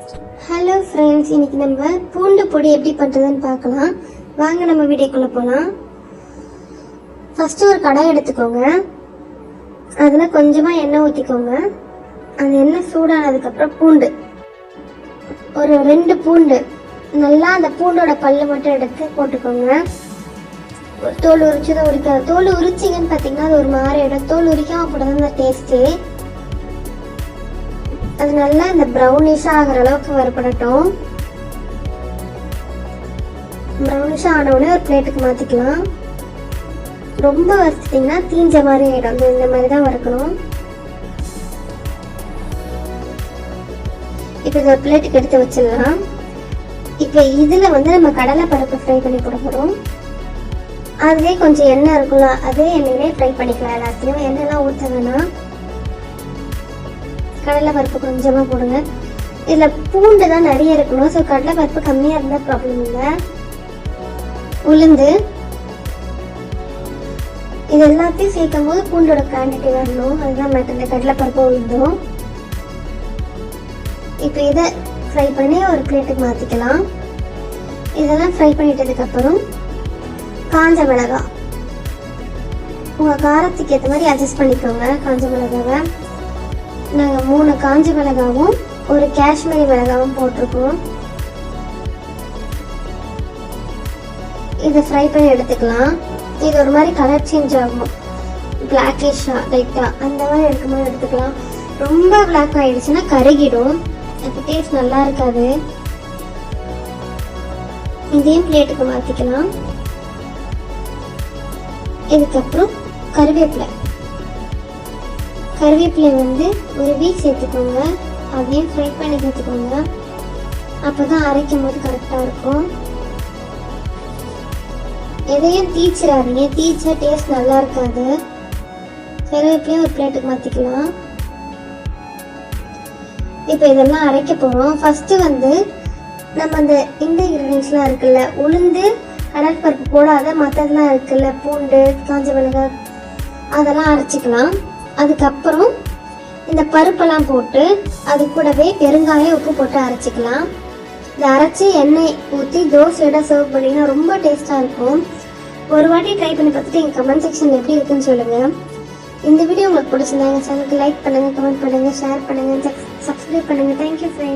Hello friends, இன்னைக்கு நம்ம பூண்டு பொடி எப்படி பண்ணுறதுன்னு பார்க்கலாம். வாங்க நம்ம வீடியோக்குள்ளே போகலாம். ஃபஸ்ட்டு ஒரு கடாய் எடுத்துக்கோங்க. அதில் கொஞ்சமாக எண்ணெய் ஊற்றிக்கோங்க. அந்த எண்ணெய் சூடானதுக்கப்புறம் பூண்டு ஒரு 2 பூண்டு நல்லா அந்த பூண்டோட பல்லு மட்டும் எடுத்து போட்டுக்கோங்க. தோல் உரிச்சதை உரிக்காது. தோல் உரிச்சிங்கன்னு பார்த்தீங்கன்னா அது ஒரு மாதிரி இடம். தோல் உரிக்காம போட்டது அந்த டேஸ்ட்டு. அது நல்லா இந்த ப்ரௌனிஷாக ஆகிற அளவுக்கு வறுபடட்டும். ப்ரௌனிஷாக ஆனவுடனே ஒரு பிளேட்டுக்கு மாற்றிக்கலாம். ரொம்ப வறுத்துட்டிங்கன்னா தீஞ்ச மாதிரி ஆகிடும். இந்த மாதிரி தான் வறுக்கணும். இப்போ இதை ஒரு பிளேட்டுக்கு எடுத்து வச்சிடலாம். இப்போ இதில் நம்ம கடலை பருப்பு ஃப்ரை பண்ணி போட போகிறோம். அதுலேயே கொஞ்சம் எண்ணெய் இருக்குல்ல, அதே எண்ணெயிலே ஃப்ரை பண்ணிக்கலாம். எல்லாத்தையும் எண்ணெய்லாம் ஊற்ற வேணாம். கடலை பருப்பு கொஞ்சமாக போடுங்க. இதில் பூண்டு தான் நிறைய இருக்கணும். ஸோ கடலை பருப்பு கம்மியாக இருந்தால் ப்ராப்ளம் இல்லை. உளுந்து இது எல்லாத்தையும் சேர்க்கும் போது பூண்டோட குவான்டிட்டி வரணும். அதுதான் மேட்டர். இந்த கடலை பருப்பு உளுந்தும் இப்போ இதை ஃப்ரை பண்ணி ஒரு பிளேட்டுக்கு மாற்றிக்கலாம். இதெல்லாம் ஃப்ரை பண்ணிட்டதுக்கப்புறம் காஞ்ச மிளகாய் உங்கள் காரத்துக்கு ஏற்ற மாதிரி அட்ஜஸ்ட் பண்ணிக்கோங்க. காஞ்ச மிளகாவை நாங்கள் 3 காஞ்ச மிளகாவும் ஒரு காஷ்மீரி மிளகாவும் போட்டிருக்கோம். இதை ஃப்ரை பண்ணி எடுத்துக்கலாம். இது ஒரு மாதிரி கலர் சேஞ்ச் ஆகும். பிளாக்கிஷாக லைட்டாக அந்த மாதிரி எடுக்கும்போது எடுத்துக்கலாம். ரொம்ப பிளாக் ஆகிடுச்சுன்னா கருகிடும். அப்போ டேஸ்ட் நல்லா இருக்காது. இதையும் பிளேட்டுக்கு மாற்றிக்கலாம். இதுக்கப்புறம் கருவேப்பிலை ஒரு வீக் சேர்த்துக்கோங்க. அதையும் ஃப்ரை பண்ணி சேர்த்துக்கோங்க. அப்போ தான் அரைக்கும் போது கரெக்டாக இருக்கும். எதையும் தீச்சிடாதீங்க. தீச்சா டேஸ்ட் நல்லா இருக்காது. கருவேப்பிலையும் ஒரு பிளேட்டுக்கு மாற்றிக்கலாம். இப்போ இதெல்லாம் அரைக்க போகிறோம். ஃபஸ்ட்டு நம்ம இந்த இன்க்ரீடியன்ஸ்லாம் இருக்குல்ல, உளுந்து கடற்பருப்பு போடாத மற்றதெல்லாம் இருக்குல்ல, பூண்டு காஞ்ச மிளகாய் அதெல்லாம் அரைச்சிக்கலாம். அதுக்கப்புறம் இந்த பருப்பெல்லாம் போட்டு அது கூடவே பெருங்காயம் உப்பு போட்டு அரைச்சிக்கலாம். இதை அரைச்சி எண்ணெய் ஊற்றி தோசையோட சர்வ் பண்ணிங்கன்னா ரொம்ப டேஸ்ட்டாக இருக்கும். ஒரு வாட்டி ட்ரை பண்ணி பார்த்துட்டு எங்கள் கமெண்ட் செக்ஷனில் எப்படி இருக்குன்னு சொல்லுங்கள். இந்த வீடியோ உங்களுக்கு பிடிச்சிருந்தா எங்கள் சேனலுக்கு லைக் பண்ணுங்கள், கமெண்ட் பண்ணுங்கள், ஷேர் பண்ணுங்கள், சப்ஸ்கிரைப் பண்ணுங்கள். Thank you friends.